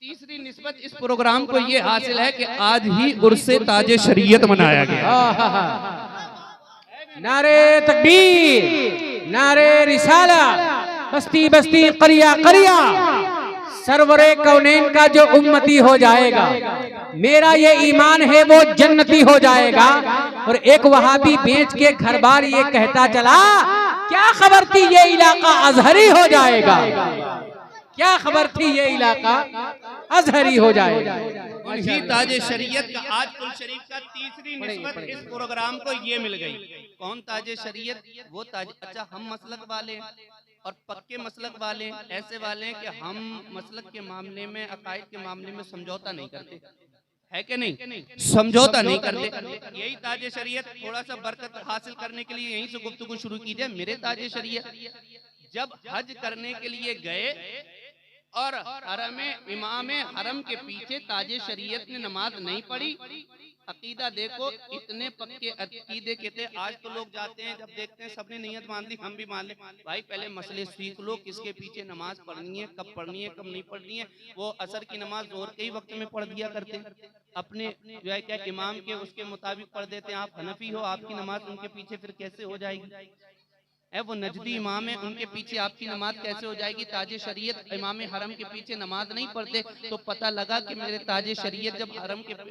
तीसरी निस्बत इस प्रोग्राम को ये हासिल है कि आज ही उर्से ताजे शरीयत मनाया गया। नारे तकबीर, नारे रिसाला, बस्ती बस्ती करिया करिया, सरवरे कौनैन का जो उम्मती हो जाएगा, मेरा ये ईमान है वो जन्नती हो जाएगा। और एक वहाबी बेच के घर बार ये कहता चला, क्या खबर थी ये इलाका अजहरी हो जाएगा, क्या खबर थी ये इलाका अजहरी हो जाएगा। वही ताजे शरीयत का आज कुल शरीफ का तीसरी निस्बत इस प्रोग्राम को ये मिल गई। कौन ताजे शरीयत? वो ताजे, अच्छा हम मसलक वाले और पक्के मसलक वाले ऐसे वाले हैं कि हम मसलक के मामले में, अकायद के मामले में समझौता नहीं करते, है कि नहीं? समझौता नहीं करते। यही ताजे शरीयत थोड़ा सा बरकत हासिल करने के लिए यहीं से गुफ्तगू शुरू की जाए। मेरे ताजे शरीयत जब हज करने के लिए गए और इमाम हरम के पीछे ताजे शरीयत ने नमाज नहीं पढ़ी। अकीदा देखो, इतने पक्के अकीदे के थे। आज तो लोग जाते हैं, जब देखते हैं सबने नियत मान ली, हम भी मान ले। भाई पहले मसले सीख लो, किसके पीछे नमाज पढ़नी है, कब पढ़नी है, कब नहीं पढ़नी है। वो असर की नमाज जोर के ही वक्त में पढ़ दिया करते, अपने जो है क्या इमाम के उसके मुताबिक पढ़ देते हैं। आप हनफी हो, आपकी नमाज उनके पीछे फिर कैसे हो जाएगी? वो नजदी इमाम है, उनके पीछे आपकी नमाज कैसे हो जाएगी? ताजे शरीयत इमाम हरम के पीछे नमाज नहीं पढ़ते। तो पता लगा कि मेरे ताजे शरीयत जब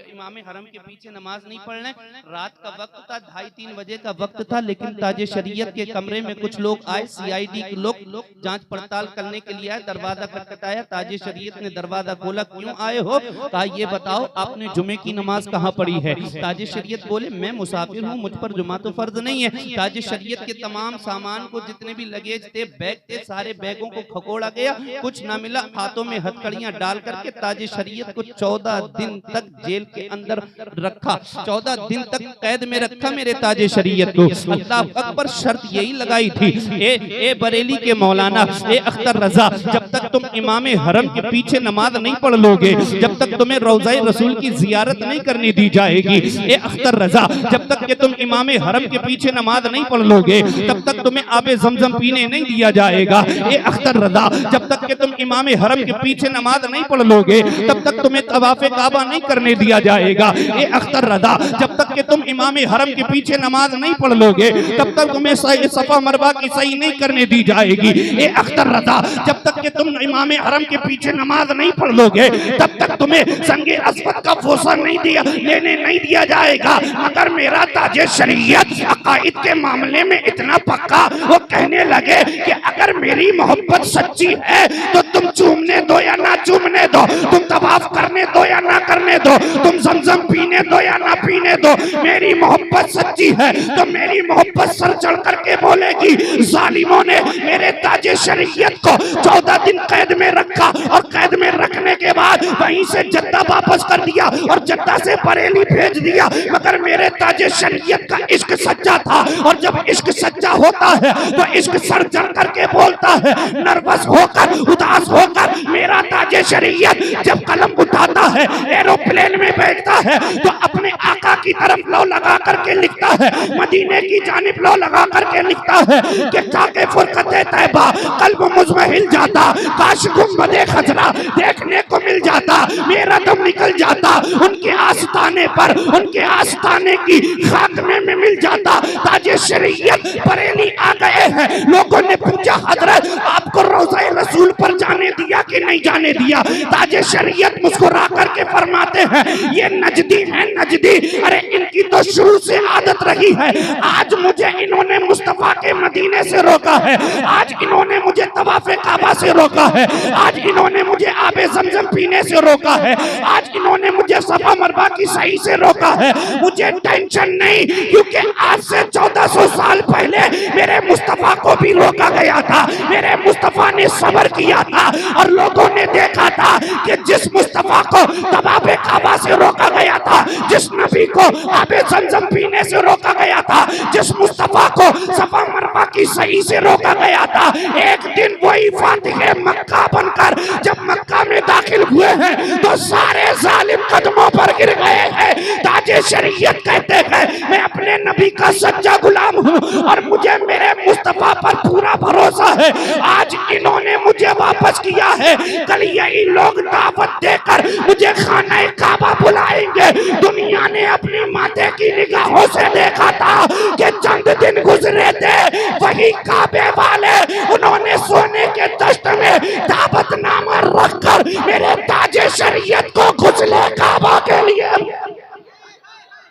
इमाम हरम के पीछे नमाज नहीं पढ़ने, रात का वक्त था, 2:30-3 बजे का वक्त था, लेकिन ताजे शरीयत के कमरे में कुछ लोग आए, CID के लोग जांच पड़ताल करने के लिए आए। दरवाजा खटखटाया, ताजे शरीयत ने दरवाजा खोला, क्यों आए हो? कहा ये बताओ आपने जुमे की नमाज कहाँ पढ़ी है? ताजे शरीयत बोले मैं मुसाफिर हूँ, मुझ पर जुमा तो फर्ज नहीं है। ताजे शरीयत के तमाम सामान को, जितने भी लगेज थे, बैग थे, सारे बैगों को खकोड़ा गया, कुछ ना मिला। हाथों में हथकड़ियां डाल करके ताजे शरीयत को 14 दिन तक जेल के अंदर रखा, 14 दिन तक कैद में रखा मेरे ताजे शरीयत को। अल्लाह अकबर, शर्त यही लगाई थी, ए बरेली के मौलाना, ए अख्तर रजा, जब तक तुम इमाम हरम के पीछे नमाज नहीं पढ़ लोगे, जब तक तुम्हें रोज़ाए रसूल की जियारत नहीं करने दी जाएगी, ए अख्तर रजा, जब तक कि तुम इमाम हरम के पीछे नमाज नहीं पढ़ लोगे, तब तक तुम्हें आबे जमजम पीने नहीं दिया जाएगा। ए अख्तर रजा, जब तक कि तुम इमाम हरम के पीछे नमाज नहीं पढ़ लोगे, तब तक तुम्हें तवाफ़े काबा नहीं करने दिया जाएगा। ए अख्तर रजा, जब तक कि तुम इमाम हरम के पीछे नमाज नहीं पढ़ लोगे, तब तक तुम्हें सफा मरवा की सही नहीं करने दी जाएगी। ए अख्तर रजा, जब तक कि तुम इमाम हरम के पीछे नमाज नहीं पढ़ लोगे, तब तक तुम्हें संगे अस्वद का फोसा लेने नहीं दिया जाएगा। अगर मेरा ताजे शरीयत अकाइद के मामले में इतना पक्का, वो कहने लगे कि अगर मेरी मोहब्बत सच्ची है तो तुम चूमने दो या ना चूमने दो, तुम तवाफ करने दो या ना करने दो, तुम जमजम पीने दो या ना पीने दो। मेरी मोहब्बत सच्ची है तो मेरी मोहब्बत सर चढ़ करके बोलेगी। जालिमों ने मेरे ताजे शरीयत को 14 दिन कैद में रखा और कैद में रखने के बाद वहीं से जद्दा वापस कर दिया और जद्दा से बरेली भेज दिया। मगर मेरे ताजे शरीयत का इश्क सच्चा था, और जब इश्क सच्चा होता है तो इश्क सर चढ़ करके बोलता है। नर्वस होकर, उदास होकर मेरा ताजे शरीयत जब कलम उठाता है, एरोप्लेन में बैठता है, तो अपने आका की तरफ लो लगा करके लिखता है, मदीने की जानिब लो लगा करके लिखता है कि जाके फुरकते तैबा कल्ब मुझमें हिल जाता, काश गुंबदे खजरा देखने को मिल जाता, मेरा दम निकल जाता उनके आस्ताने पर, उनके आस्ताने की खाक में मिल जाता। ताजे शरीयत बरेली आ गए हैं। लोगों ने पूछा हजरत आपको रोज़ाए रसूल पर जाने दिया कि नहीं जाने दिया? ताजे शरीयत मुस्कुरा करके फरमाते हैं ये नजदी है, नजदी। अरे इनकी तो शुरू से आदत रही है। आज मुझे इन्होंने मुस्तफा के मदीने से रोका है, आज इन्होंने मुझे तवाफ़े काबा से रोका है, आज इन्होंने मुझे आबे जमजम पीने से रोका है, आज इन्होंने मुझे सफा मरवा की सही से रोका है। मुझे टेंशन नहीं, क्योंकि आज से 1400 साल पहले मेरे मुस्तफा को भी रोका गया था, मेरे मुस्तफा ने सब्र किया था और लोगों ने देखा था कि जिस मुस्तफा को तवाफ़े काबा से रोका गया था, जिस नबी को आबे जमजम पीने से रोका गया था, जिस मुस्तफा को सफा मरवा की सही से रोका गया था, एक दिन वही फातिह मक्का बनकर जब मक्का में दाखिल हुए हैं तो सारे जालिम कदमों पर गिर गए हैं। ताजे शरीयत कहते हैं मैं अपने नबी का सच्चा गुलाम हूँ और मुझे मेरे मुस्तफा पर पूरा भरोसा है। आज इन्होंने मुझे वापस किया है, कल यही लोग दावत देकर देकर मुझे खाना काबा बुलाएंगे। दुनिया ने अपनी माथे की निगाहों से देखा था कि चंद दिन गुजरे थे, वही काबे वाले उन्होंने सोने के दस्त में दावतनामा रखकर मेरे ताजे शरीयत को गुस्ले काबा के लिए।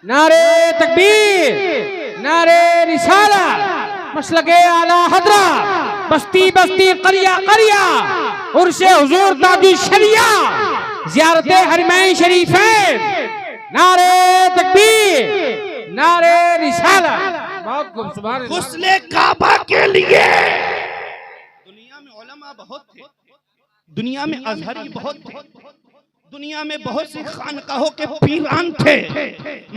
नारे तकबीर, नारे रिसाला, मसलके आला हजरा, बस्ती बस्ती करिया करिया, उर्से हुजूर ताजु शरिया, ज़ियारते हरमैन शरीफैन। नारे तकबीर, नारे रिसाला। बहुत खूब, सुभान अल्लाह। गुस्ले काबा के लिए दुनिया में उलमा बहुत थे, दुनिया में अजहरी बहुत थे, दुनिया में बहुत सी खानकाहों के पीरान थे,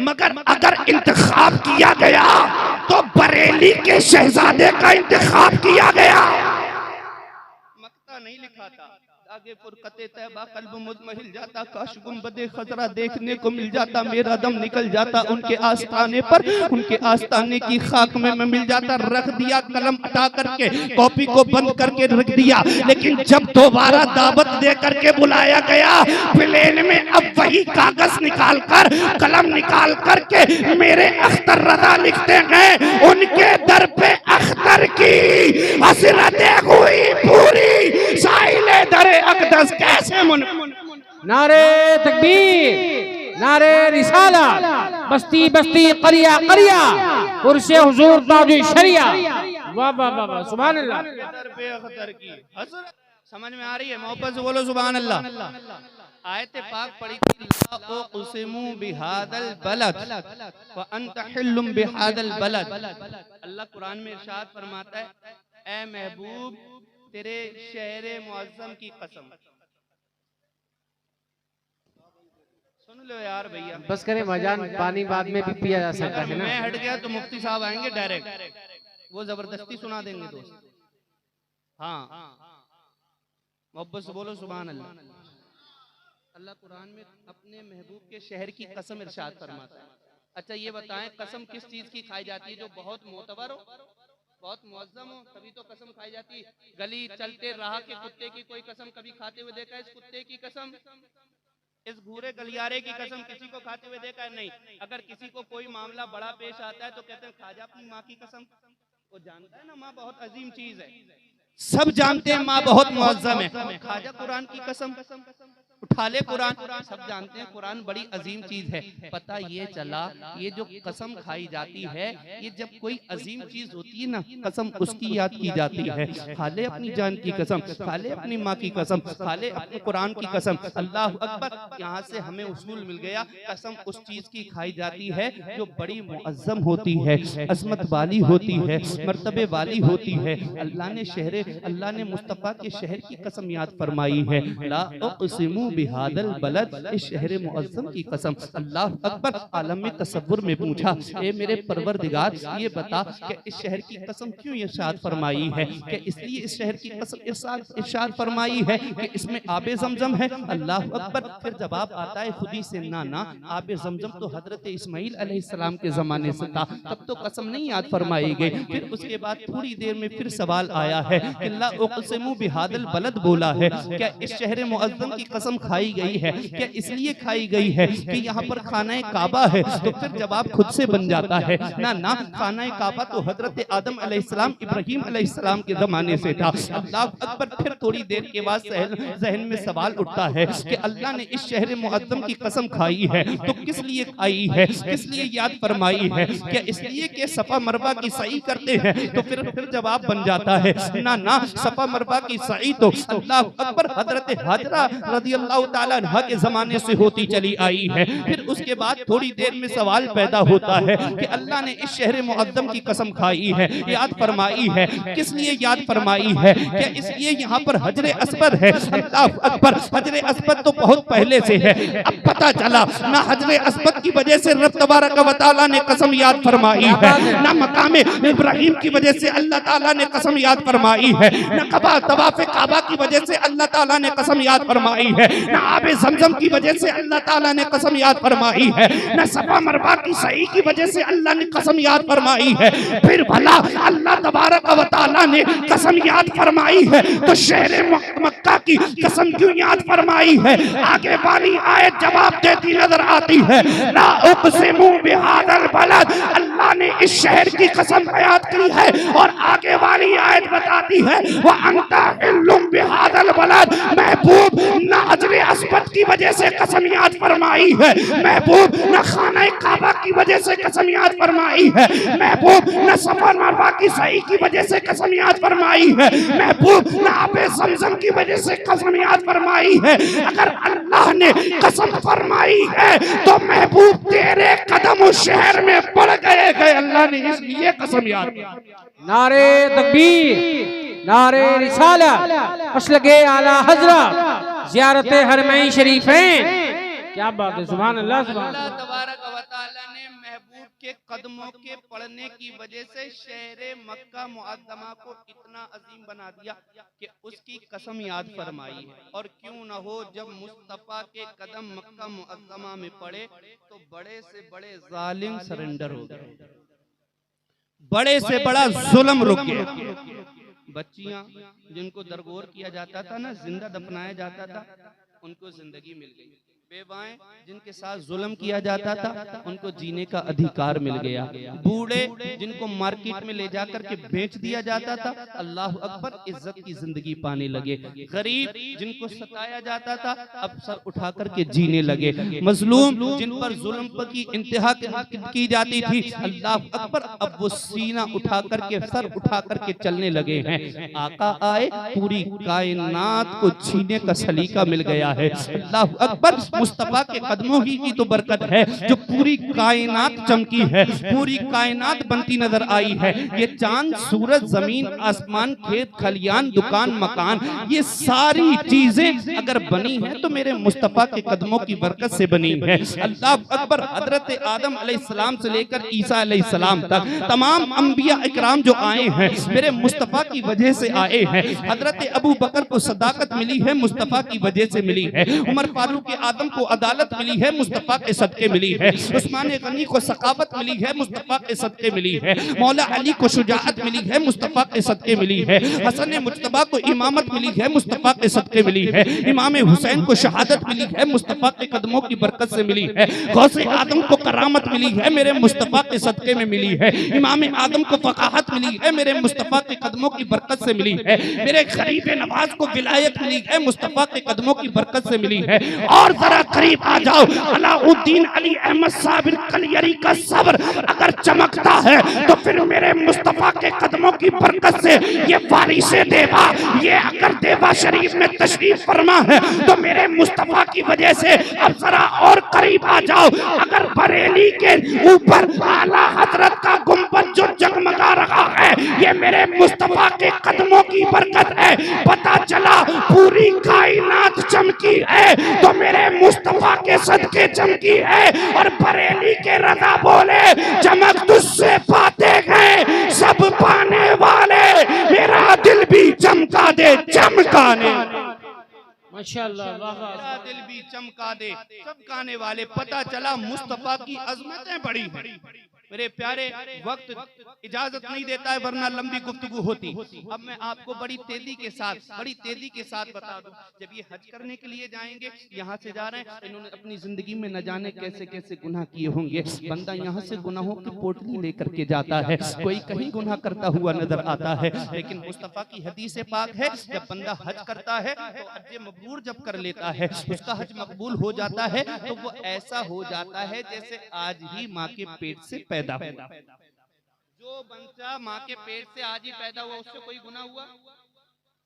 मगर अगर इंतखाब किया गया तो बरेली के शहजादे का इंतखाब किया गया। मक्ता नहीं लिखा था, आगे फुरकते तैबा कल्ब मुतमहिल जाता, काश गुंबदे खजरा देखने को मिल जाता, मेरा दम निकल जाता उनके आस्ताने पर, उनके आस्ताने की खाक में मैं मिल जाता। रख दिया कलम हटा करके, कॉपी को बंद करके रख दिया, लेकिन जब दोबारा दावत दे करके बुलाया गया प्लेन में, अब वही कागज निकाल कर, कलम निकाल करके मेरे अख्तर रजा लिखते गए, उनके दर पे अख्तर की हसरतें हुई पूरी, साइले दरे अकदस कैसे मुन। नारे तकबीर, नारे रिसाला, बस्ती बस्ती करिया करिया, उर्से हुजूर ताजु शरिया। वाह वाह वाह वाह, सुभान अल्लाह। समझ में आ रही है? मोहब्बत से बोलो सुभान अल्लाह। आयत पाक पढ़ी थी, ला उक़सिमु बिहादल बलद व अंत हिल्लुम बिहादल बलद। अल्लाह कुरान में इरशाद फरमाता है, ए महबूब तेरे शहर मुअज़्ज़म की कसम। सुन लो यार भैया, बस करें भाईजान, पानी बाद में भी पिया जा सकता है ना। मैं हट गया तो मुफ्ती साहब आएंगे डायरेक्ट, वो जबरदस्ती सुना देंगे दोस्त। हाँ, मोहब्बत से बोलो सुभान अल्लाह। अल्लाह कुरान में अपने महबूब के शहर की कसम इरशाद फरमाता है। अच्छा ये बताएं, कसम किस चीज की खाई जाती है? जो बहुत मोतबर हो, बहुत मुअज़्ज़म हो, तभी तो कसम खाई जाती है। गली चलते राह के कुत्ते की कोई कसम कभी खाते हुए देखा है? इस कुत्ते की कसम, इस भूरे गलियारे की कसम किसी को खाते हुए देखा है? नहीं। अगर किसी को कोई मामला बड़ा पेश आता है तो कहते हैं खा जा अपनी माँ की कसम। वो जानता है ना माँ बहुत अजीम चीज है, सब जानते हैं माँ बहुत मुअज़्ज़म है। खाजा कुरान की कसम, उठा ले कुरान, सब जानते हैं कुरान बड़ी अजीम चीज है। पता ये चला ये जो कसम खाई जाती है, ये जब कोई अजीम चीज होती है ना, कसम उसकी याद की जाती है। खा ले अपनी जान की कसम, खा ले अपनी माँ की कसम, खा ले अपने कुरान की कसम। अल्लाह अकबर। यहाँ से हमें उसूल मिल गया, कसम उस चीज की खाई जाती है जो बड़ी मुअज़्ज़म होती है, अज़मत वाली होती है, मर्तबे वाली होती है। अल्लाह ने मुस्तफ़ा के शहर की कसम याद फरमाई है, ला उक़सिमु बिहादल बलद, इस शहर मुअज़्ज़म की कसम। अल्लाह अकबर। आलम में तसव्वुर में पूछा, ए मेरे परवरदिगार ये बता कि इस शहर की कसम क्यों इरशाद फरमाई है? कि इसलिए इस शहर की कसम इरशाद फरमाई है कि इसमें आबे ज़मज़म है। अल्लाह अकबर। फिर जवाब आता है खुदी से, ना आबे ज़मज़म तो हजरत इस्माइल अलैहिस्सलाम के ज़माने से था, तब तो कसम नहीं याद फरमाई गई। फिर उसके बाद थोड़ी देर में फिर सवाल आया है कि ला उक़सिमु बिहादल बलद बोला है, क्या इस शहर मुअज़्ज़म की कसम खाई गई है? क्या इसलिए खाई गई है कि यहाँ पर खाना काबा है? तो फिर जवाब खुद से बन जाता है, ना खाना काबा तो हजरत आदम अलैहिस्सलाम, इब्राहीम अलैहिस्सलाम के जमाने से था। अल्लाह अकबर। फिर थोड़ी देर के बाद जहन में सवाल उठता है कि अल्लाह ने इस शहर मुअज़्ज़म की कसम खाई है तो किस लिए खाई है, किस लिए याद फरमाई है? क्या इसलिए कि सफा मरवा की सई करते हैं? तो फिर जवाब बन जाता है, ना सफा मरवा की सई तो अल्लाह अकबर हजरत हाजरा रज़ियल्लाहु ताला अन्हा के जमाने से होती चली आई है। फिर उसके बाद थोड़ी देर में सवाल पैदा होता है कि अल्लाह ने इस शहर मुअज़्ज़म की कसम खाई है, याद फरमाई है, किस लिए याद फरमाई है? क्या इसलिए यहाँ पर हजरे अस्वद है? अल्लाह अकबर। हजरे अस्वद तो बहुत पहले से है, अब पता चला ना हजरे अस्वद की वजह से रब तबारक व तआला ने कसम याद फरमाई है, ना मकाम इब्राहीम की वजह से अल्लाह ताला ने कसम याद फरमाई है, ना तवाफ़ काबा की वजह से अल्लाह ताला ने कसम याद फरमाई है। न आबे ज़मज़म की वजह से अल्लाह ताला ने कसम याद फरमाई है, न सफा मरवा की सही की वजह से अल्लाह ने कसम याद फरमाई है। फिर भला अल्लाह तबारक व तआला ने कसम याद फरमाई है तो शहर मक्का की कसम क्यों याद फरमाई है? आगे वाली आयत जवाब देती नजर आती है, ला उक़सिमु बिहादल बलद, अल्लाह ने इस शहर की कसम याद की है। और आगे वाली आयत बताती है, व अंता हिल्लुम बिहादल बलद, महबूब न हजर अस्वद की वजह से कसम याद फरमाई है, महबूब न खाना काबा की वजह से कसम याद फरमाई है, महबूब न सफा मरवा की सही की वजह से कसम याद फरमाई है, महबूब न आबे ज़मज़म की वजह से कसम याद फरमाई है। अगर अल्लाह ने कसम फरमाई है तो महबूब तेरे कदम उस शहर में पड़ गए। अल्लाह ने इसलिए कसम याद की। नारे तकबीर, नारे रिसालत, मसलके आला हज़रत, ज़ियारत हरमैन शरीफैन। क्या बात है, सुभान अल्लाह, सुभान अल्लाह अल्लाह। तबारक व तआला ने महबूब के कदमों के पड़ने की वजह से शहर मक्का मुअज़्ज़मा को इतना अजीम बना दिया कि उसकी कसम याद फरमाई है। और क्यों न हो, जब मुस्तफ़ा के कदम मक्का मुअज़्ज़मा में पड़े तो बड़े से बड़े जालिम सरेंडर हो गए, बड़े से बड़ा जुल्म रुक गया। बच्चियां जिनको दरगोर किया जाता था ना, जिंदा दफनाया जाता था, उनको जिंदगी मिल गई। बेवाएं जिनके साथ जुल्म किया जाता था उनको जीने का अधिकार मिल गया। बूढ़े जिनको मार्केट में ले जाकर के बेच दिया जाता था, अल्लाह अकबर, इज्जत की जिंदगी पाने लगे। गरीब जिनको सताया जाता था अब सर उठा करके जीने लगे। मजलूम जिन पर जुल्म की इंतहा की जाती थी, अल्लाह अकबर, अब वो सीना उठा करके सर उठा करके चलने लगे हैं। आका आए, पूरी कायनात को छीने का सलीका मिल गया है। अल्लाह अकबर, मुस्तफा के कदमों की तो बरकत है जो पूरी कायनात चमकी है, पूरी कायनात बनती नजर आई है। ये चांद, सूरज, जमीन, आसमान, खेत खलियान, दुकान, मकान, ये सारी चीजें अगर बनी है तो मेरे मुस्तफा के कदमों की बरकत से बनी है। अल्लाह अकबर, हजरत आदम अलैहिस्सलाम से लेकर ईसा अलैहिस्सलाम तक तमाम अंबिया इकराम जो आए हैं मेरे मुस्तफा की वजह से आए हैं। हजरत अबू बकर को सदाकत मिली है, मुस्तफा की वजह से मिली है। उमर फारूक आदम को अदालत मिली है, मुस्तफा के सदके मिली है। उस्मान गनी को सखावत मिली है, मुस्तफा के सदके मिली है। मौला अली को शुजाअत मिली है, मुस्तफा के सदके मिली है। हसन मुज्तबा को इमामत मिली है, मुस्तफा के सदके मिली है। इमाम हुसैन को शहादत मिली है, मुस्तफा के कदमों की बरकत से मिली है। गौसे आदम को करामत मिली है, मेरे मुस्तफा के सदके में मिली है। इमाम आदम को फकाहत मिली है, मेरे मुस्तफा के कदमों की बरकत से मिली है। मेरे खलीफे नवाज को विलायत मिली है, मुस्तफा के कदमों की बरकत से मिली है। और जरा करीब आ जाओ, अलाउद्दीन अली अहमद साबिर कलियरी का सब्र अगर चमकता है तो फिर मेरे मुस्तफा के कदमों की बरकत से ये वारिसे देवा, ये अगर देवा शरीफ में तशरीफ फरमा है तो मेरे मुस्तफा की वजह से। अब जरा और करीब आ जाओ, अगर बरेली के ऊपर आला हजरत का गुंबद जो जगमगा रहा है ये मेरे मुस्तफा के कदमों की बरकत है। पता चला पूरी कायनात चमकी है तो मेरे मुस्तफा के सदके चमकी है। और बरेली के रजा बोले, चमक तुझसे पाते हैं सब पाने वाले, मेरा दिल भी चमका दे चमकाने। माशाअल्लाह, मेरा दिल भी चमका दे चमकाने वाले। पता चला मुस्तफा की अजमतें बड़ी हैं। मेरे प्यारे, वक्त इजाजत नहीं देता है वरना लंबी गुफ्तगू होती। अब मैं आपको बड़ी तेजी के साथ बता दूं, जब ये हज करने के लिए जाएंगे, यहाँ से जा रहे हैं, इन्होंने अपनी जिंदगी में न जाने कैसे कैसे गुनाह किए होंगे। बंदा यहाँ से गुनाहों की पोटली लेकर के जाता है, कोई कहीं गुनाह करता हुआ नजर आता है, लेकिन मुस्तफा की हदीस पाक है, जब बंदा हज करता है तो हज मकबूल जब कर लेता है, उसका हज मकबूल हो जाता है तो वो ऐसा हो जाता है जैसे आज ही माँ के पेट से पैदा हुआ। जो बच्चा माँ के पेट से आज ही पैदा हुआ उससे कोई गुनाह हुआ?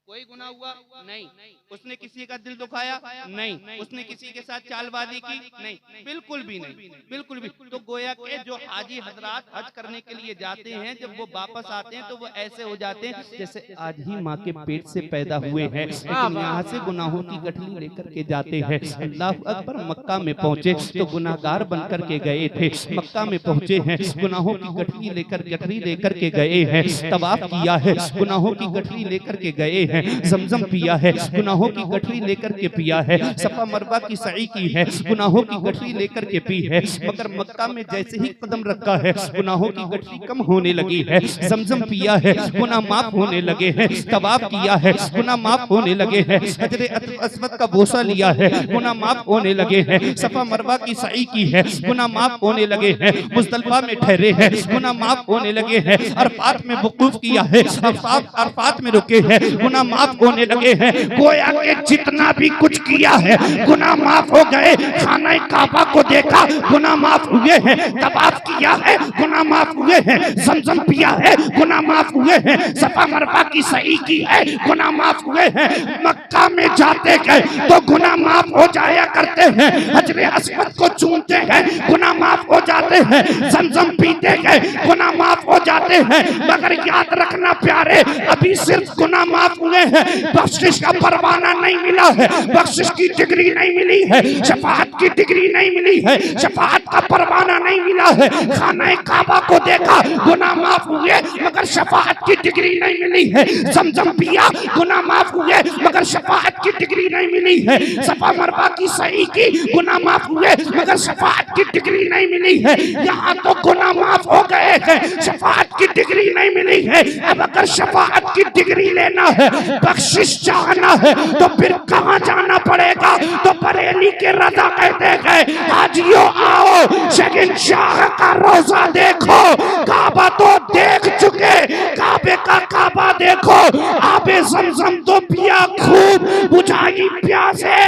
कोई गुनाह हुआ नहीं। उसने किसी का दिल दुखाया नहीं, उसने किसी के साथ चालबाजी की नहीं, बिल्कुल भी नहीं, बिल्कुल भी। तो गोया के जो हाजी हजरात हज करने के लिए जाते हैं, जब वो वापस आते हैं तो वो ऐसे हो जाते हैं जैसे आज ही माँ के पेट से पैदा हुए हैं, लेकिन यहाँ से गुनाहों की गठरी लेकर के जाते हैं। अल्लाह अकबर, मक्का में पहुंचे तो गुनाहगार बनकर के गए थे, मक्का में पहुंचे हैं गुनाहों की गठरी लेकर के गए हैं, तवाफ किया है गुनाहों की गठरी लेकर के गए हैं, हैं, जमजम पिया है, गुनाहों की गठरी लेकर के पिया है, सफा मरवा की सई की है, गुनाहों की गठरी लेकर के पी है, मगर मक्का में जैसे ही कदम रखा है गुनाहों की गठरी कम होने लगी है। जमजम पिया है, गुनाह माफ होने लगे हैं, तवाफ किया है, गुनाह माफ होने लगे हैं, हजरे अस्वद का बोसा लिया है, गुनाह माफ होने लगे हैं, सफा मरवा की सई की है, गुनाह माफ होने लगे हैं, मुज़दलिफा में ठहरे हैं, गुनाह माफ होने लगे हैं, अरफात में वकूफ किया है, अरफात में रुके हैं, गुनाह माफ होने लगे हैं। गोया के जितना भी कुछ किया है गुनाह माफ हो गए। खाना काबा को देखा, गुनाह माफ हुए हैं। तवाफ किया है, गुनाह माफ हुए हैं। जमजम पिया है, गुनाह माफ हुए हैं। सफा मरवा की सई की है, गुनाह माफ हुए हैं। मक्का में जाते गए तो गुनाह माफ हो जाया करते हैं। हजरे अस्वद को चूमते हैं, गुनाह माफ हो जाते हैं। जमजम पीते गए, गुनाह माफ हो जाते हैं। मगर याद रखना प्यारे, अभी सिर्फ गुनाह माफ हुए हैं, बख्शिश का परवाना नहीं मिला है, बख्शिश की डिग्री नहीं मिली है, शफाअत की डिग्री नहीं मिली है, शफाअत का परवाना नहीं मिला है। खाना काबा को देखा, गुनाह माफ हुए मगर शफाअत की डिग्री नहीं मिली है। जमजम पिया, गुनाह माफ हुए मगर शफाअत की डिग्री नहीं मिली है। सफा मरवा की सही की, गुनाह माफ हुए मगर शफाअत की डिग्री नहीं मिली है। यहाँ तो गुनाह माफ हो गए हैं, शफाअत की डिग्री नहीं मिली है। अब अगर शफाअत की डिग्री लेना है, बख्शिश चाहना है, तो फिर कहाँ जाना पड़ेगा? तो बरेली के रजा कहते हैं, हाजियों आओ शहंशाह का रोजा देखो। काबा तो देख चुके, काबे का काबा देखो। आबे जमजम तो पिया खूब, बुझाई प्यासे।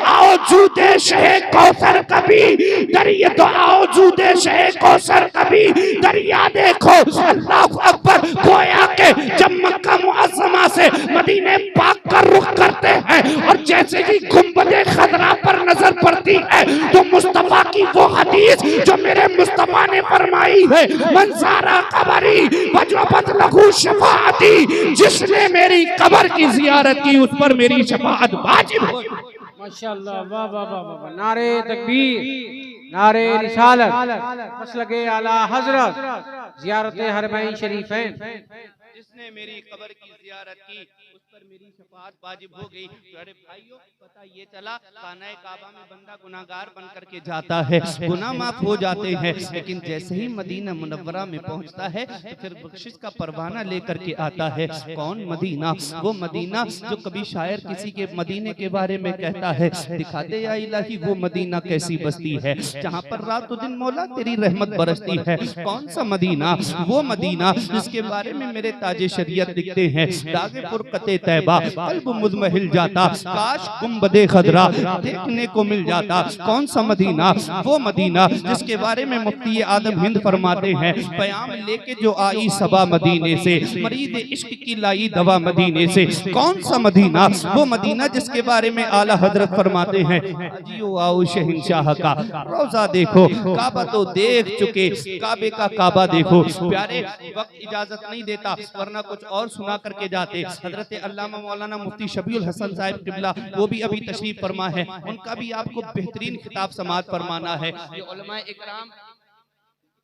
आओ जूदे शहे कौसर कभी दरिया, तो आओ जूदे शहे कौसर कभी दरिया देखो। अल्लाह अकबर। गोया के जब मक्का मुअज़्ज़मा से मदीने पाक का रुख करते हैं और जैसे ही गुंबदे खजरा पर नजर पड़ती है तो मुस्तफा की वो हदीस जो मेरे मुस्तफा ने फरमाई है, मंसारा कबरी वजबत लहू शफाअती, जिसने मेरी कब्र की जियारत की उस पर मेरी शफाअत वाजिब हो। माशाअल्लाह, वाह वाह वाह वाह। नारे तकबीर, नारे रिसालत, मसलके आला हजरत ज़ियारत हरमैन शरीफैन। जिसने मेरी कब्र की जियारत की उस पर मेरी शफाअत वाजिब हो गई। अरे भाइयों, पता ये चला खाना काबा में बंदा गुनाहगार बन करके जाता है, गुनाह माफ हो जाते हैं, लेकिन जैसे ही मदीना मुनव्वरा में पहुंचता है तो फिर बख्शिश का परवाना लेकर के आता है। कौन मदीना? वो मदीना जो कभी शायर किसी के मदीने के बारे में कहता है, दिखा दे या इलाही वो मदीना कैसी बस्ती है जहाँ पर रात दिन मौला तेरी रहमत बरसती है। कौन सा मदीना? वो मदीना जिसके बारे में मेरे ताजे शरीयत लिखते हैं, दागे फुरकते तैबा कल्ब मुज़महिल जाता, काश गुंबदे खदरा देखने को मिल जाता। कौन सा मदीना? वो मदीना जिसके बारे में मुफ्ती आदम हिंद फरमाते हैं, पयाम लेके जो आई सबा मदीने से, मरीद इश्क की लाई दवा मदीने से। कौन सा मदीना? वो मदीना जिसके बारे में आला हजरत फरमाते हैं, जियो आओ शहंशाह का रोजा देखो। काबा तो देख चुके, काबे का काबा देखो। प्यारे, वक्त इजाजत नहीं देता वरना कुछ और सुना करके जाते। हजरत अल्लामा मौलाना मुफ्ती शबीउल हसन साहिब किबला वो भी अभी तशरीफ फरमा है, उनका भी आपको बेहतरीन खिताब समाअत फरमाना है। ये उलमाए इकराम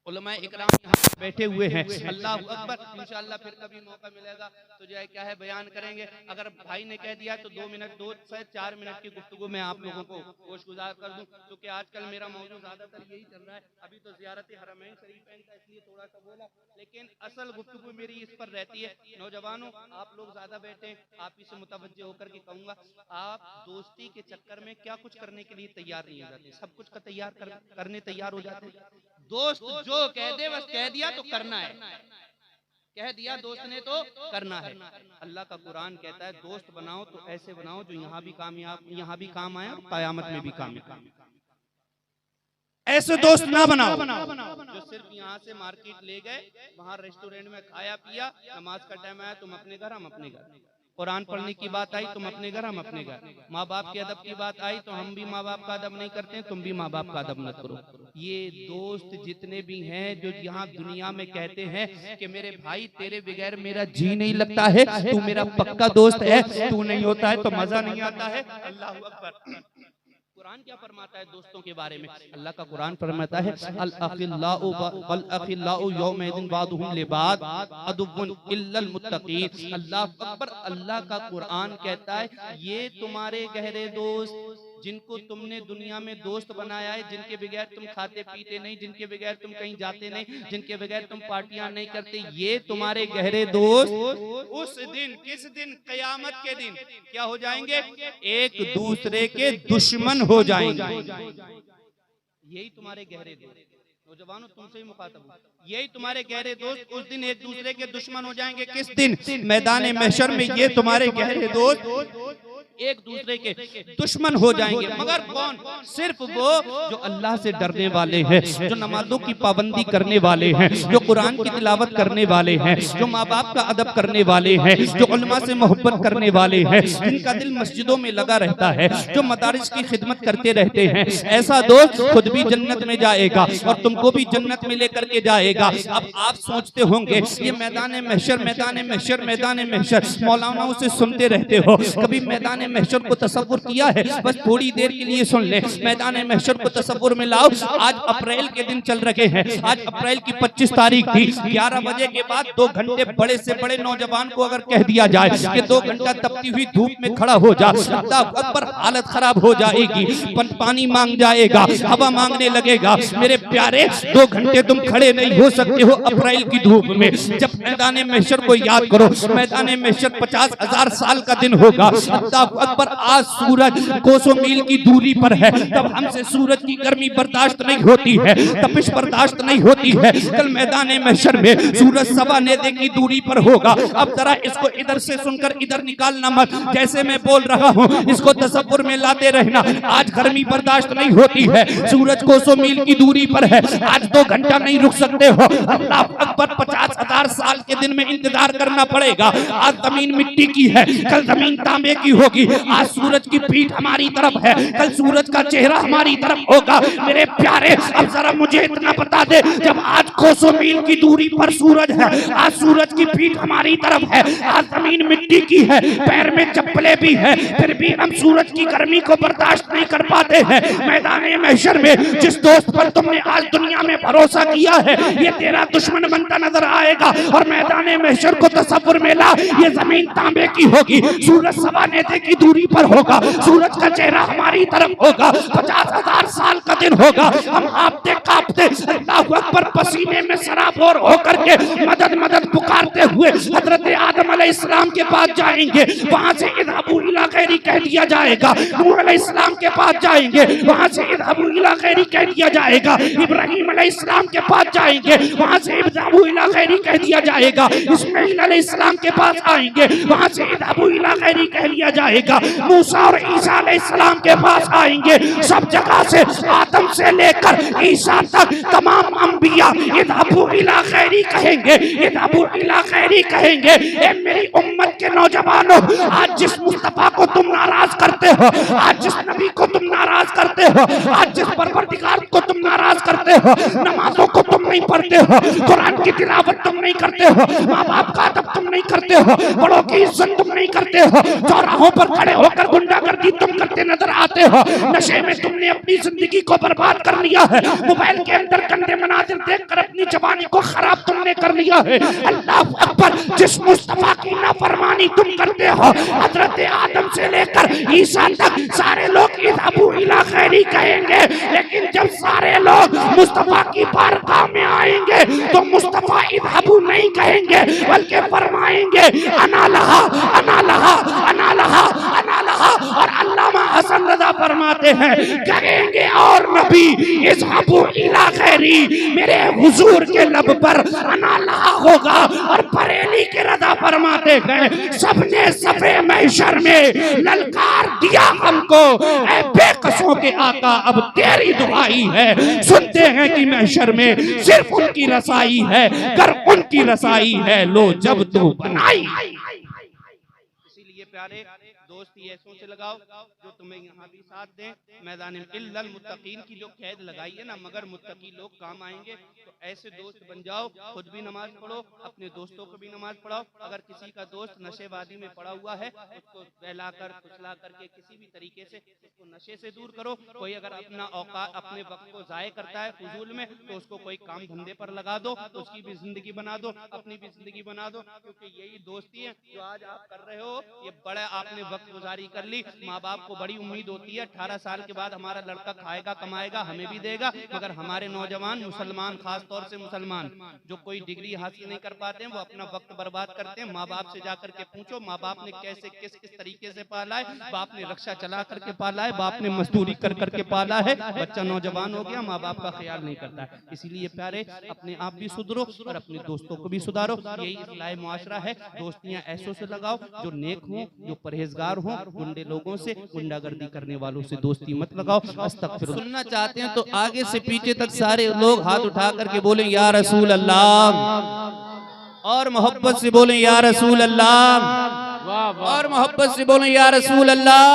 यहाँ बैठे हुए हैं। अल्लाह अकबर। इंशाअल्लाह फिर कभी मौका मिलेगा तो जो है क्या है बयान करेंगे। अगर भाई ने कह दिया तो 2 मिनट 2 से 4 मिनट की गुफ्तगू में आप लोगों को गोशगुजार कर दूं, क्योंकि आजकल मेरा मौजूद ज्यादातर यही चल रहा है। अभी तो ज़ियारत हरमैन शरीफैन का इसलिए थोड़ा सा बोला, लेकिन असल गुफ्तगू मेरी इस पर रहती है। नौजवानों, आप लोग ज्यादा बैठे, आप इसे मुतवज्जे होकर के कहूंगा, आप दोस्ती के चक्कर में क्या कुछ करने के लिए तैयार नहीं हो जाते, सब कुछ का करने तैयार हो जाते। दोस्त जो कह दे बस कह दिया तो करना है, कह दिया दोस्त ने तो करना है। अल्लाह का कुरान कहता है दोस्त बनाओ तो ऐसे बनाओ जो यहाँ भी काम आए और क़यामत में भी काम आए। ऐसे दोस्त ना बनाओ जो सिर्फ यहाँ से मार्केट ले गए, वहाँ रेस्टोरेंट में खाया पिया, नमाज का टाइम आया तुम अपने घर हम अपने घर, कुरान पढ़ने की बात आई तुम अपने घर हम अपने घर, माँ बाप के अदब की बात आई तो हम भी माँ बाप का अदब नहीं करते, तुम भी माँ बाप का अदब मत करो। ये दोस्त जितने भी हैं जो यहाँ दुनिया में कहते हैं कि मेरे भाई तेरे बगैर मेरा जी नहीं लगता है, तू मेरा पक्का दोस्त है, तू नहीं होता है तो मजा नहीं आता है। अल्लाह अकबर। कुरान क्या फरमाता है दोस्तों के बारे में? अल्लाह का कुरान फरमाता है अल अखिल्लाउ यौमइदिन बादुहुम लिबाद अदुव्वुन इल्लल मुत्तकीन। अल्लाह अकबर। अल्लाह का कुरान कहता है ये तुम्हारे गहरे दोस्त जिनको तुमने दुनिया में दोस्त बनाया है, जिनके बगैर तुम खाते पीते नहीं, जिनके बगैर तुम कहीं जाते नहीं, जिनके बगैर तुम पार्टियां नहीं करते, ये तुम्हारे गहरे दोस्त उस दिन, किस दिन? कयामत के दिन क्या हो जाएंगे? एक दूसरे के दुश्मन हो जाएंगे। यही तुम्हारे गहरे दोस्त। नौजवानों तुमसे ही मुखातब हूं, यही तुम्हारे गहरे दोस्त उस दिन एक दूसरे के दुश्मन हो जाएंगे। किस दिन? मैदान महशर में ये तुम्हारे गहरे दोस्त एक दूसरे के दुश्मन हो जाएंगे। मगर कौन? सिर्फ वो जो अल्लाह से डरने वाले हैं, जो नमाजों की पाबंदी करने वाले हैं, जो कुरान की तिलावत करने वाले हैं, जो माँ बाप का अदब करने वाले हैं, जो उलमा से मोहब्बत करने वाले हैं, जिनका दिल मस्जिदों में लगा रहता है, जो मदारिस की खिदमत करते रहते हैं। ऐसा दोस्त खुद भी जन्नत में जाएगा और तुमको भी जन्नत में लेकर के जाएगा। अब आप सोचते होंगे ये मैदान महशर, मैदान महशर, मैदान महशर मौलानाओं से सुनते रहते हो, कभी मैदान महशर को तसव्वुर किया है? बस थोड़ी देर के लिए सुन ले। मैदान महशर को तसव्वुर में लाओ। आज अप्रैल के दिन चल रहे हैं, आज अप्रैल की 25 तारीख थी। 11 बजे के बाद 2 घंटे बड़े से बड़े नौजवान को अगर कह दिया जाए कि 2 घंटा तपती हुई धूप में खड़ा हो जा, अकबर हालत खराब हो जाएगी। पानी मांग जाएगा, हवा मांगने लगेगा। मेरे प्यारे 2 घंटे तुम खड़े नहीं हो सकते हो अप्रैल की धूप में। जब मैदान महशर को याद करो, मैदान महशर 50,000 साल का दिन होगा। अकबर आज सूरज कोसों मील की दूरी पर है, तब हमसे सूरज की गर्मी बर्दाश्त नहीं होती है, तपिश बर्दाश्त नहीं होती है। कल मैदान महशर में सूरज सवा नेज़े की दूरी पर होगा। अब जरा इसको इधर से सुनकर इधर निकालना मत, जैसे मैं बोल रहा हूँ इसको तसव्वुर में लाते रहना। आज गर्मी बर्दाश्त नहीं होती है, सूरज कोसों मील की दूरी पर है, आज 2 घंटा नहीं रुक सकते हो। अल्लाह अकबर 50,000 साल के दिन में इंतजार करना पड़ेगा। आज जमीन मिट्टी की है, कल जमीन तांबे की होगी। आज सूरज की पीठ हमारी तरफ है, कल सूरज का चेहरा हमारी तरफ होगा। मेरे प्यारे अब जरा मुझे इतना बता दे, जब आज कोसों मील की दूरी पर सूरज है, आज सूरज की पीठ हमारी तरफ है, आज जमीन मिट्टी की है, पैर में चप्पलें भी है, फिर भी हम सूरज की गर्मी को बर्दाश्त नहीं कर पाते हैं। मैदान महशर में जिस दोस्त पर तुमने आज दुनिया में भरोसा किया है, ये तेरा दुश्मन बनता नजर आएगा। और मैदान महशर को तसव्वुर में ला, ये जमीन तांबे की होगी, सूरज सवा नेज़े की दूरी पर होगा, सूरज का चेहरा हमारी तरफ होगा। 50,000 साल का दिन होगा। हम आपते कांपते अल्लाह अकबर पसीने में सराबोर होकर के मदद मदद पुकारते हुए हजरत आदम अलैहिस्सलाम के पास जाएंगे। वहां से इज़हाबू इला गैरी कह दिया जाएगा। नूह अलैहिस्सलाम के पास जाएंगे, वहां से इज़हाबू इला गैरी कह दिया जाएगा। इब्राहीम अलैहिस्सलाम के पास जाएंगे, वहां से इज़हाबू इला गैरी कह दिया जाएगा। इस्माईल अलैहिस्सलाम के पास आएंगे, वहां से इज़हाबू इला गैरी कह दिया जाएगा। मूसा और ईसा अलैहिस्सलाम के पास आएंगे। सब जगह से आदम से लेकर ईसा तक तमाम अंबिया इज़हाबू इला गैरी कहेंगे, इज़हाबू इला गैरी कहेंगे। ए मेरी उम्मत के नौजवानों, आज जिस मुस्तफा को तुम नाराज करते हो, आज जिस नबी को तुम नाराज करते हो, आज जिस परवरदिगार को तुम नाराज करते हो, नमाजों को तुम नहीं पढ़ते हो, कुरान की तिलावत तुम नहीं करते हो, माँ बाप का अदब तुम नहीं करते हो, बड़ों की इज्जत तुम नहीं करते हो, चौराहों पर खड़े होकर गुंडागर्दी तुम करते नजर आते हो, नशे में तुमने अपनी जिंदगी को बर्बाद कर लिया है, मोबाइल के अंदर गंदे मनाजिर देखकर अपनी जवानी को खराब तुमने कर लिया है। अल्लाह अकबर, जिस मुस्तफा की नाफरमानी तुम करते हो, हजरत आदम से लेकर ईसा तक सारे लोग इज़हाबू इला गैरी कहेंगे। लेकिन जब सारे लोग मुस्तफा की बारगाह में आएंगे तो मुस्तफा इज़हाबू नहीं कहेंगे, बल्कि फरमाएंगे अना लहा, अना लहा, अना लहा, अना लहा। और अल्लामा हसन रज़ा फरमाते हैं कहेंगे और नबी इज़हाबू इला गैरी, मेरे हुजूर के लब पर अना लहा होगा। और बरेली के रज़ा फरमाते हैं सबने सफे महशर में ललकार दिया हमको, ऐ बेकसों के आका अब तेरी दुआई है। सुनते हैं कि महशर में सिर्फ उनकी रसाई है, कर उनकी रसाई है लो जब तू बनाई। इसीलिए प्यारे दोस्ती ऐसों से लगाओ जो तुम्हें यहाँ भी साथ दें। मैदान इल्लल मुत्तकीन की जो कैद लगाई है ना, मगर मुत्तकी लोग काम आएंगे। तो ऐसे दोस्त बन जाओ, खुद भी नमाज पढ़ो, अपने दोस्तों को भी नमाज पढ़ाओ। अगर किसी का दोस्त नशेबाजी में पड़ा हुआ है, उसको बहलाकर फुसला करके किसी भी तरीके से उसको नशे से दूर करो। कोई अगर अपना औकात अपने वक्त को जाय करता है फजूल में, तो उसको कोई काम धंधे पर लगा दो, उसकी भी जिंदगी बना दो, अपनी भी जिंदगी बना दो। क्योंकि यही दोस्ती है जो आज आप कर रहे हो। ये बड़ा आपने वक्त गुजारी कर ली। माँ बाप को बड़ी उम्मीद होती है 18 साल के बाद हमारा लड़का खाएगा कमाएगा हमें भी देगा, मगर हमारे नौजवान मुसलमान, खास तौर से मुसलमान जो कोई डिग्री हासिल नहीं कर पाते हैं, वो अपना वक्त बर्बाद करते हैं। माँ बाप से जाकर के पूछो माँ बाप ने कैसे किस तरीके से पाला है। बाप ने रक्षा चला करके पाला है, बाप ने मजदूरी कर करके पाला है। बच्चा नौजवान हो गया, माँ बाप का ख्याल नहीं करता है। इसीलिए प्यारे अपने आप भी सुधरो और अपने दोस्तों को भी सुधारो। यही इस्लाही मुआशरा है। दोस्तियां ऐसों से लगाओ जो नेक हों, जो परहेजगार हों। गुंडे लोगों से, गुंडागर्दी करने वालों से दोस्ती मत लगाओ। अस्तगफिरुल्लाह। सुनना चाहते हैं तो आगे से पीछे तक सारे लोग हाथ उठा करके बोले या रसूल अल्लाह, और मोहब्बत से बोले या रसूल अल्लाह, और मोहब्बत से बोले या रसूल अल्लाह।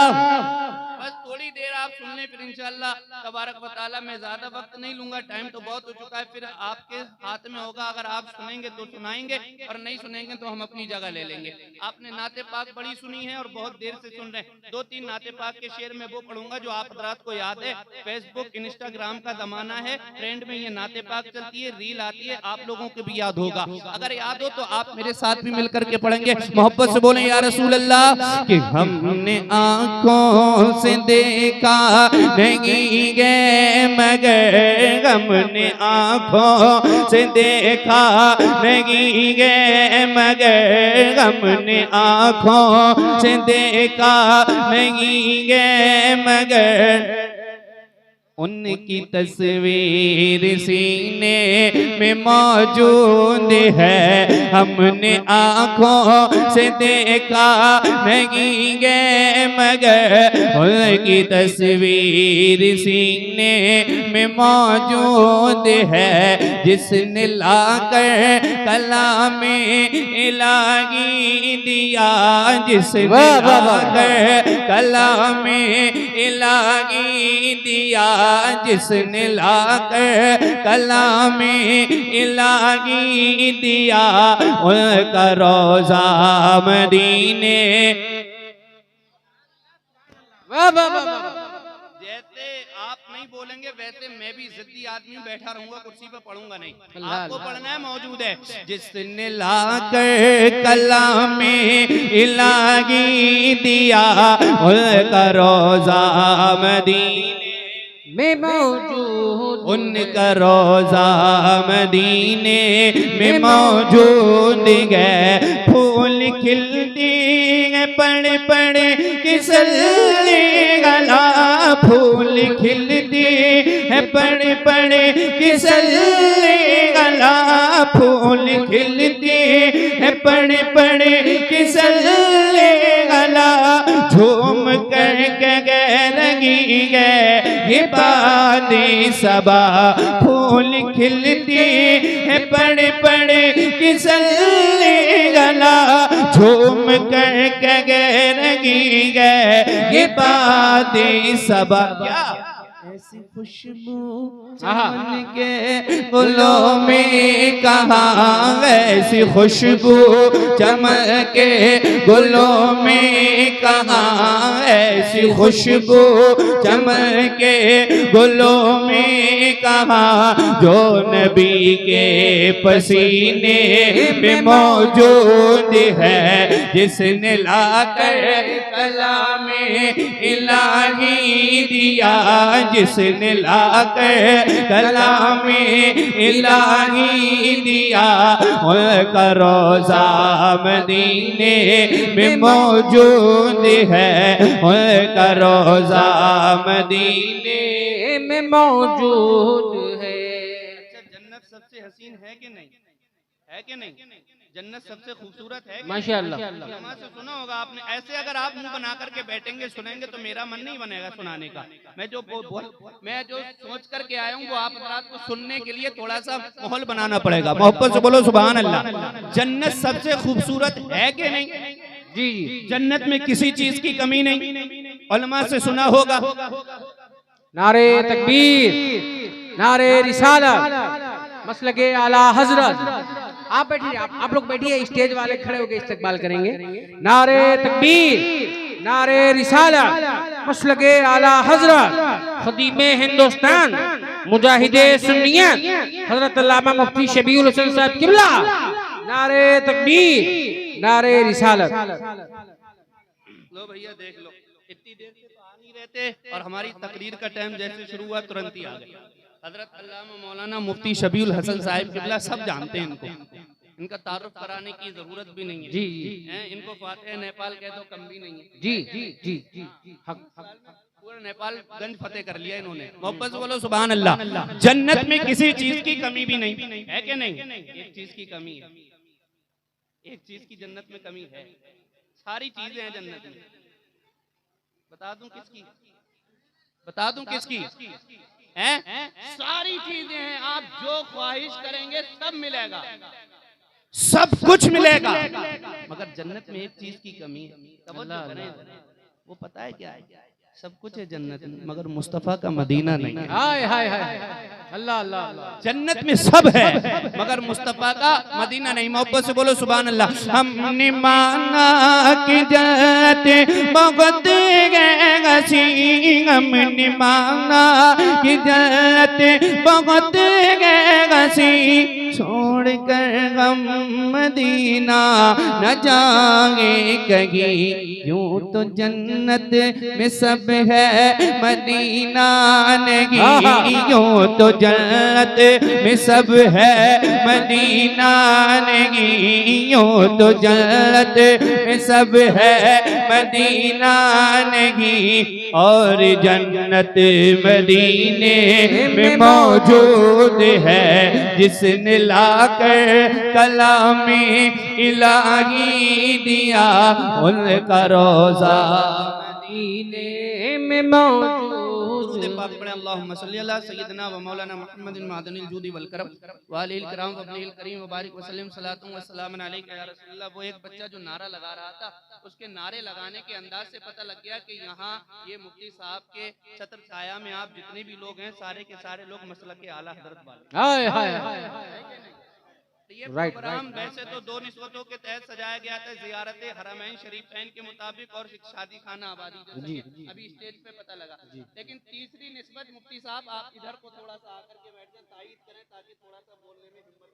बस थोड़ी देर आप सुन लें, फिर इंशाअल्लाह तबारक व तआला मैं ज्यादा वक्त नहीं लूंगा, टाइम तो बहुत हो चुका है। फिर आपके हाथ में होगा, अगर आप सुनेंगे तो सुनाएंगे और नहीं सुनेंगे तो हम अपनी जगह ले लेंगे। आपने नाते पाक बड़ी सुनी है और बहुत देर से सुन रहे हैं। 2-3 नाते पाक के शेर में वो पढ़ूंगा जो आप हजरात को याद है। फेसबुक इंस्टाग्राम का जमाना है, ट्रेंड में ये नाते पाक चलती है, रील आती है, आप लोगों को भी याद होगा। अगर याद हो तो आप मेरे साथ भी मिलकर के पढ़ेंगे। मोहब्बत से बोले या रसूल अल्लाह कि हमने आंखों से देखा नहीं गए मगर, हमने आंखों से देखा नहीं गए मगर, हमने आंखों से देखा नहीं गए मगर, उनकी तस्वीर सीने में मौजूद है। हमने आँखों से देखा नहीं गए मगर, उनकी तस्वीर सीने में मौजूद है। जिसने लाकर कलामे इलाही दिया, जिसने लाकर कलामे इलाही दिया, जिसने लाकर कलामे इलाही दिया, उनका रोज़ा मदीने। जैसे आप नहीं बोलेंगे वैसे मैं भी जिद्दी आदमी बैठा रहूंगा, कुर्सी पे पढ़ूंगा नहीं। आपको पढ़ना है, मौजूद है। जिसने लाकर कलामे इलाही दिया, उनका रोज़ा मदीने में मौजूद, उनका रोज़ा मदीने में मौजूद है। फूल खिलती है पड़ पड़ किसले गला, फूल खिलती है पड़ पड़ किसले गला, फूल खिलती है पड़ पड़ किसले गला, झूम कर के रंगी गए ये बादी सबा, फूल खिलती है पड़ पड़ किसले गला, झूम कर के रंगी गए ये बादी सबा। ऐसी खुशबू चमन के गुलों में कहाँ, ऐसी खुशबू चमन के गुलों में कहाँ, ऐसी खुशबू चमन के गुलों में कहाँ, जो नबी के पसीने में मौजूद है। जिसने लाकर कलामे इलाही दिया, जिसने लाकर कलामे इलाही दिया, उनका रोज़ा मदीने में मौजूद है, उनका रोज़ा मदीने में मौजूद है। अच्छा, जन्नत सबसे हसीन है कि नहीं? है कि नहीं? जन्नत सबसे खूबसूरत है माशाअल्लाह। नमाज से सुना होगा आपने। ऐसे अगर आप मुंह बना करके बैठेंगे सुनेंगे तो मेरा मन नहीं बनेगा सुनाने का। मैं जो सोच करके आया हूँ वो आप रात को सुनने के लिए थोड़ा सा माहौल बनाना पड़ेगा। मोहब्बत से बोलो सुभान अल्लाह। जन्नत सबसे खूबसूरत है कि नहीं? जी जन्नत में किसी चीज की कमी नहीं। उलमा से सुना होगा, नारे तकबीर, नारे रिसालत, मसलके आला हजरत। आप बैठिए, आप लोग बैठिए, स्टेज वाले खड़े होकर इस्तकबाल करेंगे। नारे तकबीर, नारे रिसालत, मसलके आला हजरत, खदीमे हिंदुस्तान, मुजाहिदे सुन्नियत, हजरत अल्लामा मुफ्ती शबीउल हुसैन साहब किबला। नारे तकबीर, नारे रिसालत। लो भैया देख लो, इतनी देर से तो आ नहीं रहते और हमारी तकरीर का टाइम जैसे शुरू हुआ तुरंत ही आ गया। हजरत अल्लामा मौलाना मुफ्ती शबीउल हसन साहिब किबला सब जानते हैं इनको, इनका तारुफ कराने की जरूरत भी नहीं है। जी इनको फातेह नेपाल कह दो कम भी नहीं है। जी जी जी जी पूरा नेपाल गंज फतेह कर लिया इन्होंने। मोहब्बत से बोलो सुभान अल्लाह। जन्नत में किसी चीज की कमी भी नहीं है कि नहीं? एक चीज की कमी है, एक चीज की जन्नत में कमी है। सारी चीजें हैं जन्नत में। बता दूं किसकी? बता दूं किसकी? हैं? सारी चीजें हैं, आप जो ख्वाहिश करेंगे सब मिलेगा, सब कुछ मिलेगा। मगर जन्नत में एक चीज की कमी है। तवज्जो करें, वो पता है क्या है? सब कुछ है जन्नत में, मगर मुस्तफा का मदीना नहीं है। हाय हाय हाय, अल्लाह अल्लाह अल्लाह। जन्नत में सब है मगर मुस्तफा का मदीना नहीं। मोहब्बत से बोलो सुभान अल्लाह। हमने माना कि जन्नत बहुत गसी, हमने माना कि जन्नत बहुत गसी, छोड़ कर हम मदीना न जाए कहीं। यूं तो जन्नत में सब है, मदीना नहीं। यूं तो जन्नत में सब है, मदीना नहीं। यूं तो जन्नत में सब है, मदीना नहीं। और जन्नत मदीने में मौजूद है, जिसने लाकर कलामे इलाही दिया, उनका रोजा मदीने में मौजूद। पाक पढ़े अल्लाहुम्मा सल्ली अला सय्यिदना व मौलाना मुहम्मदिन मादनिल जुदी वल करम व आलिल किराम व अब्निल करीम व बारिक व सल्लिम सलातु व सलामन अलैका या रसूलल्लाह। वो एक बच्चा जो नारा लगा रहा था, उसके नारे लगाने के अंदाज से पता लग गया कि यहाँ ये मुफ्ती साहब के छत्र छाया में आप जितने भी लोग हैं सारे के सारे लोग मसलक के आला हजरत वाले। हाय हाय हाय। ये प्रोग्राम वैसे तो दो निस्बतों के तहत सजाया गया था, ज़ियारत हरमैन शरीफैन के मुताबिक और शादी खाना आबादी, जैसे अभी स्टेज पे पता लगा। लेकिन तीसरी निस्बत मुफ्ती साहब आप इधर को थोड़ा सा आकर के बैठ जाए, तायीद करें ताकि थोड़ा सा बोलने में हिम्मत